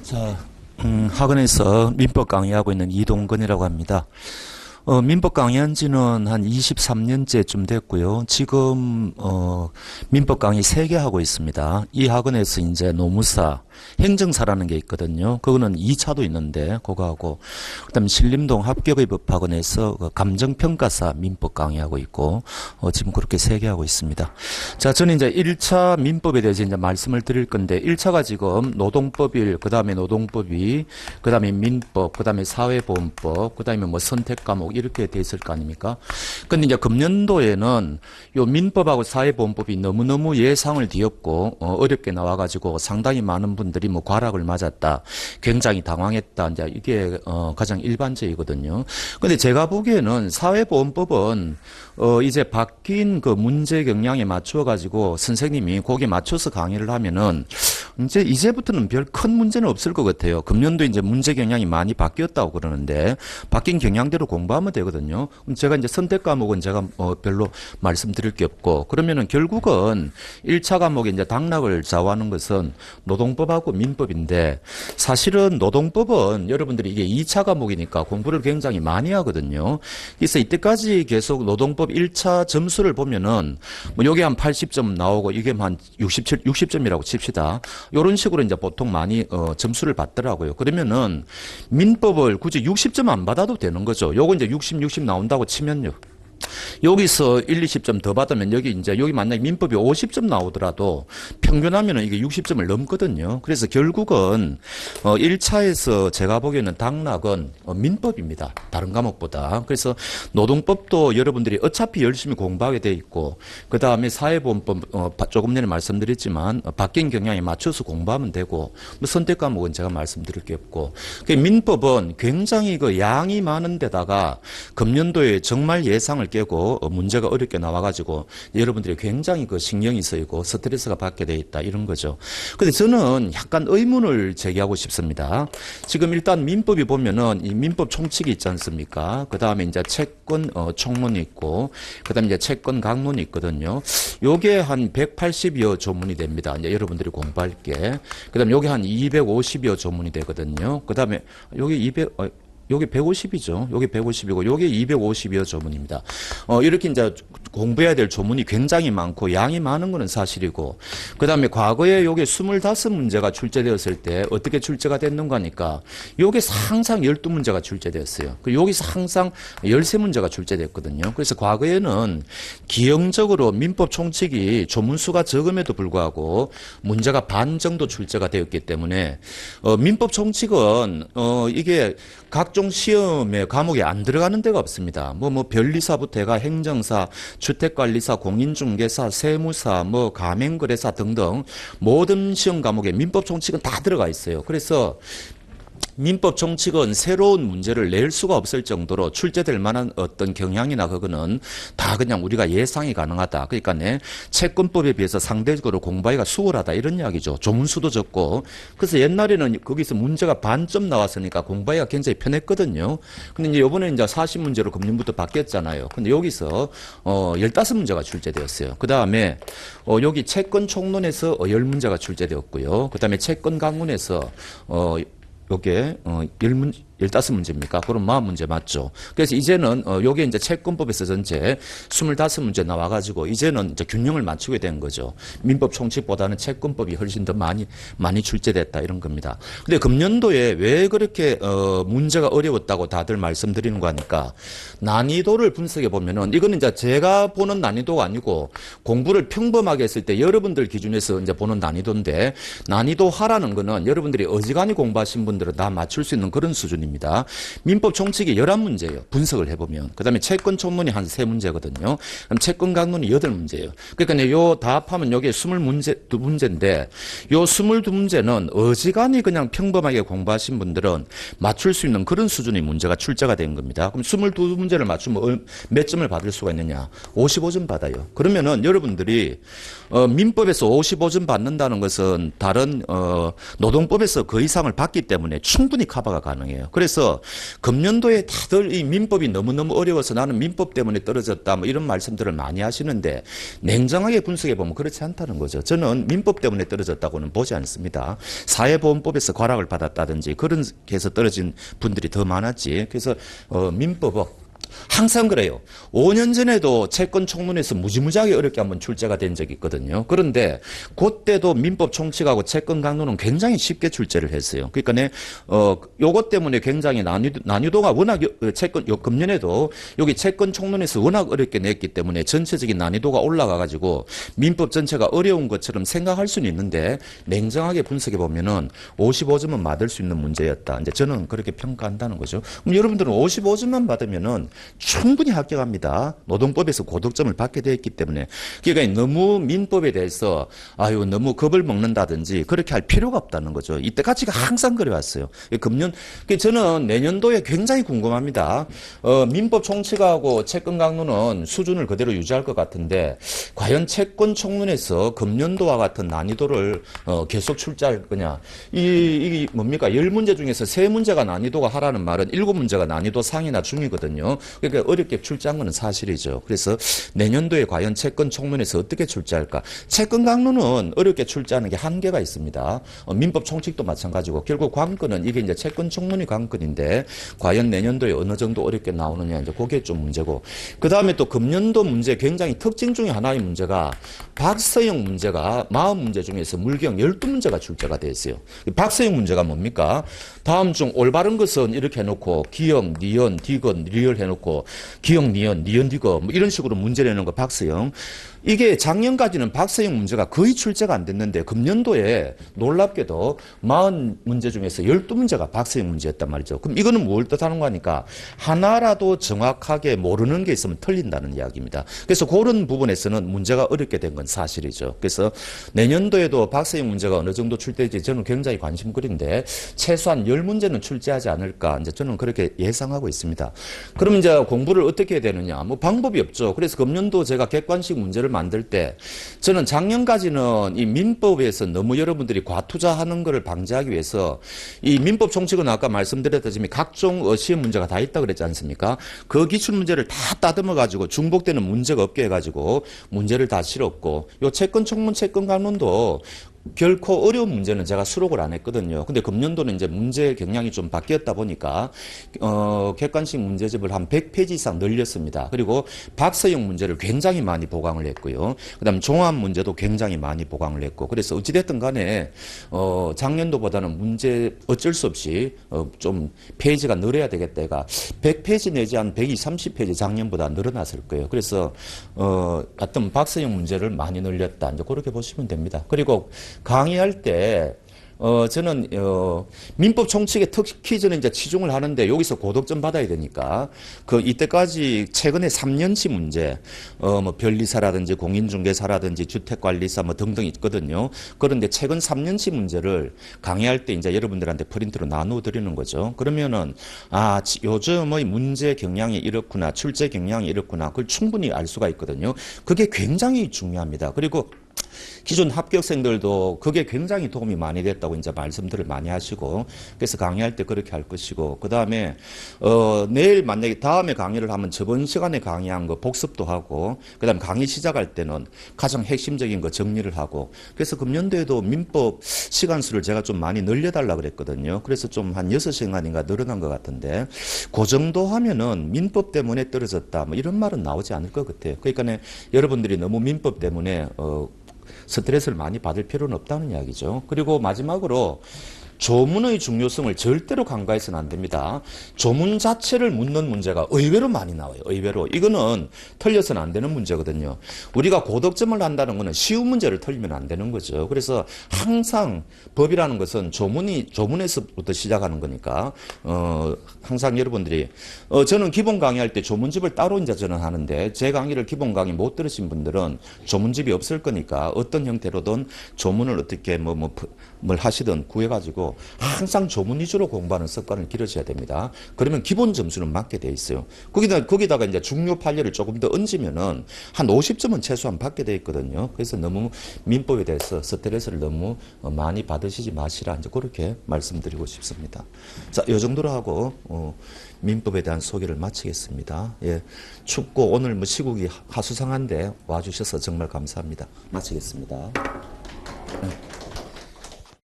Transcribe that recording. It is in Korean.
자, 학원에서 민법 강의하고 있는 이동건이라고 합니다. 민법 강의한 지는 한 23년째쯤 됐고요. 지금, 민법 강의 3개 하고 있습니다. 이 학원에서 이제 노무사, 행정사라는 게 있거든요. 그거는 2차도 있는데, 그거 하고, 그 다음에 신림동 합격의법학원에서 감정평가사 민법 강의하고 있고, 지금 그렇게 3개 하고 있습니다. 자, 저는 이제 1차 민법에 대해서 이제 말씀을 드릴 건데, 1차가 지금 노동법 1, 그 다음에 노동법 2, 그 다음에 민법, 그 다음에 사회보험법, 그 다음에 뭐 선택과목, 이렇게 돼 있을 거 아닙니까? 근데 이제 금년도에는 요 민법하고 사회보험법이 너무너무 예상을 뒤엎고 어렵게 나와가지고 상당히 많은 분들이 뭐 과락을 맞았다, 굉장히 당황했다, 이제 이게 가장 일반적이거든요. 근데 제가 보기에는 사회보험법은 이제 바뀐 그 문제 경향에 맞추어 가지고 선생님이 거기에 맞춰서 강의를 하면은 이제부터는 별 큰 문제는 없을 것 같아요. 금년도 이제 문제 경향이 많이 바뀌었다고 그러는데 바뀐 경향대로 공부하면 되거든요. 제가 이제 선택 과목은 제가 별로 말씀드릴 게 없고, 그러면은 결국은 1차 과목에 이제 당락을 좌우하는 것은 노동법하고 민법인데, 사실은 노동법은 여러분들이 이게 2차 과목이니까 공부를 굉장히 많이 하거든요. 그래서 이때까지 계속 노동법 1차 점수를 보면은 뭐 요게 한 80점 나오고 이게 한 60점이라고 칩시다. 요런 식으로 이제 보통 많이 점수를 받더라고요. 그러면은 민법을 굳이 60점 안 받아도 되는 거죠. 요거 이제 60 나온다고 치면요. 여기서 1, 20점 더 받으면 여기 만약에 민법이 50점 나오더라도 평균하면은 이게 60점을 넘거든요. 그래서 결국은 1차에서 제가 보기에는 당락은 민법입니다. 다른 과목보다. 그래서 노동법도 여러분들이 어차피 열심히 공부하게 돼 있고, 그 다음에 사회보험법 조금 전에 말씀드렸지만 바뀐 경향에 맞춰서 공부하면 되고, 뭐 선택 과목은 제가 말씀드릴 게 없고, 민법은 굉장히 그 양이 많은 데다가 금년도에 정말 예상을 깨고 문제가 어렵게 나와가지고 여러분들이 굉장히 그 신경이 쓰이고 스트레스가 받게 돼 있다, 이런 거죠. 근데 저는 약간 의문을 제기하고 싶습니다. 지금 일단 민법이 보면은 이 민법 총칙이 있지 않습니까? 그 다음에 이제 채권 총론이 있고, 그 다음에 이제 채권 강론이 있거든요. 요게 한 180여 조문이 됩니다. 이제 여러분들이 공부할 게. 그 다음에 요게 한 250여 조문이 되거든요. 그 다음에 요게 150이죠. 요게 150이고, 요게 250여 조문입니다. 이렇게 이제 공부해야 될 조문이 굉장히 많고, 양이 많은 거는 사실이고, 그 다음에 과거에 요게 25문제가 출제되었을 때 어떻게 출제가 됐는가 하니까, 요게 항상 12문제가 출제되었어요. 여기서 항상 13문제가 출제됐거든요. 그래서 과거에는 기형적으로 민법 총칙이 조문수가 적음에도 불구하고 문제가 반 정도 출제가 되었기 때문에, 민법 총칙은, 이게 각종 시험에 과목에 안 들어가는 데가 없습니다. 변리사부터 해가 행정사, 주택관리사, 공인중개사, 세무사, 가맹거래사 등등 모든 시험 과목에 민법 총칙은 다 들어가 있어요. 그래서 민법 총칙은 새로운 문제를 낼 수가 없을 정도로 출제될 만한 어떤 경향이나 그거는 다 그냥 우리가 예상이 가능하다. 그러니까 채권법에 비해서 상대적으로 공부하기가 수월하다, 이런 이야기죠. 조문수도 적고. 그래서 옛날에는 거기서 문제가 반점 나왔으니까 공부하기가 굉장히 편했거든요. 근데 이제 요번에 이제 40문제로 금년부터 바뀌었잖아요. 근데 여기서 15문제가 출제되었어요. 그 다음에 여기 채권 총론에서 10문제가 출제되었고요. 그 다음에 채권 강론에서 요게 15문제입니까? 그럼 40문제 맞죠? 그래서 이제는 요게 이제 채권법에서 전체 25문제 나와가지고 이제는 이제 균형을 맞추게 된 거죠. 민법 총칙보다는 채권법이 훨씬 더 많이 출제됐다, 이런 겁니다. 근데 금년도에 왜 그렇게 문제가 어려웠다고 다들 말씀드리는 거 하니까, 난이도를 분석해 보면은, 이거는 이제 제가 보는 난이도가 아니고 공부를 평범하게 했을 때 여러분들 기준에서 이제 보는 난이도인데, 난이도 하라는 거는 여러분들이 어지간히 공부하신 분들은 다 맞출 수 있는 그런 수준입니다. 민법 총칙이 11문제예요. 분석을 해보면. 그 다음에 채권 총론이 한 3문제거든요. 그럼 채권 강론이 8문제예요. 그러니까 요 다 합하면 요게 22문제인데, 요 22문제는 어지간히 그냥 평범하게 공부하신 분들은 맞출 수 있는 그런 수준의 문제가 출제가 된 겁니다. 그럼 22문제를 맞추면 몇 점을 받을 수가 있느냐? 55점 받아요. 그러면은 여러분들이 민법에서 55점 받는다는 것은 다른 노동법에서 그 이상을 받기 때문에 충분히 커버가 가능해요. 그래서 금년도에 다들 이 민법이 너무너무 어려워서 나는 민법 때문에 떨어졌다 뭐 이런 말씀들을 많이 하시는데 냉정하게 분석해 보면 그렇지 않다는 거죠. 저는 민법 때문에 떨어졌다고는 보지 않습니다. 사회보험법에서 과락을 받았다든지 그런 게서 떨어진 분들이 더 많았지. 그래서 민법은 항상 그래요. 5년 전에도 채권 청문회에서 무지무지하게 어렵게 한번 출제가 된 적이 있거든요. 그런데 그때도 민법 총칙하고 채권 강론은 굉장히 쉽게 출제를 했어요. 그러니까 요것 때문에 굉장히 난이도가 워낙 채권 금년에도 여기 채권 청문회에서 워낙 어렵게 냈기 때문에 전체적인 난이도가 올라가 가지고 민법 전체가 어려운 것처럼 생각할 수는 있는데 냉정하게 분석해 보면은 55점은 받을 수 있는 문제였다. 이제 저는 그렇게 평가한다는 거죠. 그럼 여러분들은 55점만 받으면은 충분히 합격합니다. 노동법에서 고득점을 받게 되어 있기 때문에. 그러니까 너무 민법에 대해서 너무 겁을 먹는다든지 그렇게 할 필요가 없다는 거죠. 이때까지가 항상 그래왔어요. 저는 내년도에 굉장히 궁금합니다. 민법 총칙하고 채권 강론은 수준을 그대로 유지할 것 같은데 과연 채권 청문회에서 금년도와 같은 난이도를 계속 출제할 거냐. 이게 뭡니까? 10문제 중에서 3문제가 난이도가 하라는 말은 7문제가 난이도 상이나 중이거든요. 그러니까 어렵게 출제한 것은 사실이죠. 그래서 내년도에 과연 채권 청문회에서 어떻게 출제할까? 채권 강론은 어렵게 출제하는 게 한계가 있습니다. 민법 총칙도 마찬가지고 결국 관건은 이게 이제 채권 청문회 관건인데 과연 내년도에 어느 정도 어렵게 나오느냐 이제 그게 좀 문제고 그 다음에 또 금년도 문제 굉장히 특징 중에 하나의 문제가 박서영 문제가 40문제 중에서 물경 12문제가 출제가 되어 있어요. 박서영 문제가 뭡니까? 다음 중 올바른 것은 이렇게 해놓고 기역, 니은, 디귿, 리을 해놓고 기역, 니은, 니은, 디귿 뭐 이런 식으로 문제를 내는 거 박서영. 이게 작년까지는 박서영 문제가 거의 출제가 안 됐는데 금년도에 놀랍게도 40문제 중에서 12문제가 박서영 문제였단 말이죠. 그럼 이거는 뭘 뜻하는 거니까 하나라도 정확하게 모르는 게 있으면 틀린다는 이야기입니다. 그래서 그런 부분에서는 문제가 어렵게 된 건 사실이죠. 그래서 내년도에도 박서영 문제가 어느 정도 출제될지 저는 굉장히 관심거리인데 최소한 10문제는 출제하지 않을까 이제 저는 그렇게 예상하고 있습니다. 그럼 이제 공부를 어떻게 해야 되느냐? 뭐 방법이 없죠. 그래서 금년도 제가 객관식 문제를 만들 때 저는 작년까지는 이 민법에서 너무 여러분들이 과투자하는 것을 방지하기 위해서 이 민법 총칙은 아까 말씀드렸다시피 각종 시험 문제가 다 있다 그랬지 않습니까? 그 기출 문제를 다 따듬어 가지고 중복되는 문제가 없게 해가지고 문제를 다 실었고 요 채권 청문 채권 강론도 결코 어려운 문제는 제가 수록을 안 했거든요. 근데 금년도는 이제 문제 경향이 좀 바뀌었다 보니까 객관식 문제집을 한 100페이지 이상 늘렸습니다. 그리고 박서영 문제를 굉장히 많이 보강을 했고요. 그다음 종합 문제도 굉장히 많이 보강을 했고 그래서 어찌됐든 간에 작년도보다는 문제 어쩔 수 없이 좀 페이지가 늘어야 되겠다. 얘가 100페이지 내지 한 120, 30페이지 작년보다 늘어났을 거예요. 그래서 하여튼 박서영 문제를 많이 늘렸다. 이제 그렇게 보시면 됩니다. 그리고 강의할 때 저는 민법 총칙에 특히 저는 이제 치중을 하는데 여기서 고득점 받아야 되니까 이때까지 최근에 3년치 문제 뭐 변리사라든지 공인중개사라든지 주택관리사 뭐 등등 있거든요. 그런데 최근 3년치 문제를 강의할 때 이제 여러분들한테 프린트로 나누어 드리는 거죠. 그러면은 요즘의 문제 경향이 이렇구나, 출제 경향이 이렇구나, 그걸 충분히 알 수가 있거든요. 그게 굉장히 중요합니다. 그리고 기존 합격생들도 그게 굉장히 도움이 많이 됐다고 이제 말씀들을 많이 하시고 그래서 강의할 때 그렇게 할 것이고 그 다음에 내일 만약에 다음에 강의를 하면 저번 시간에 강의한 거 복습도 하고 그 다음에 강의 시작할 때는 가장 핵심적인 거 정리를 하고 그래서 금년도에도 민법 시간수를 제가 좀 많이 늘려달라 그랬거든요. 그래서 좀 한 6시간인가 늘어난 것 같은데 그 정도 하면은 민법 때문에 떨어졌다 뭐 이런 말은 나오지 않을 것 같아요. 그러니까 여러분들이 너무 민법 때문에 스트레스를 많이 받을 필요는 없다는 이야기죠. 그리고 마지막으로 조문의 중요성을 절대로 간과해서는 안 됩니다. 조문 자체를 묻는 문제가 의외로 많이 나와요. 의외로. 이거는 틀려서는 안 되는 문제거든요. 우리가 고득점을 한다는 것은 쉬운 문제를 틀리면 안 되는 거죠. 그래서 항상 법이라는 것은 조문에서부터 시작하는 거니까 항상 여러분들이 저는 기본 강의할 때 조문집을 따로 이제 저는 하는데 제 강의를 기본 강의 못 들으신 분들은 조문집이 없을 거니까 어떤 형태로든 조문을 어떻게 뭘 하시든 구해가지고 마시고 항상 조문 위주로 공부하는 습관을 기르셔야 됩니다. 그러면 기본 점수는 맞게 돼 있어요. 거기다가 이제 중요 판례를 조금 더 얹으면은 한 50점은 최소한 받게 돼 있거든요. 그래서 너무 민법에 대해서 스트레스를 너무 많이 받으시지 마시라. 이제 그렇게 말씀드리고 싶습니다. 자, 이 정도로 하고 민법에 대한 소개를 마치겠습니다. 예, 춥고 오늘 뭐 시국이 하수상한데 와주셔서 정말 감사합니다. 마치겠습니다. 네.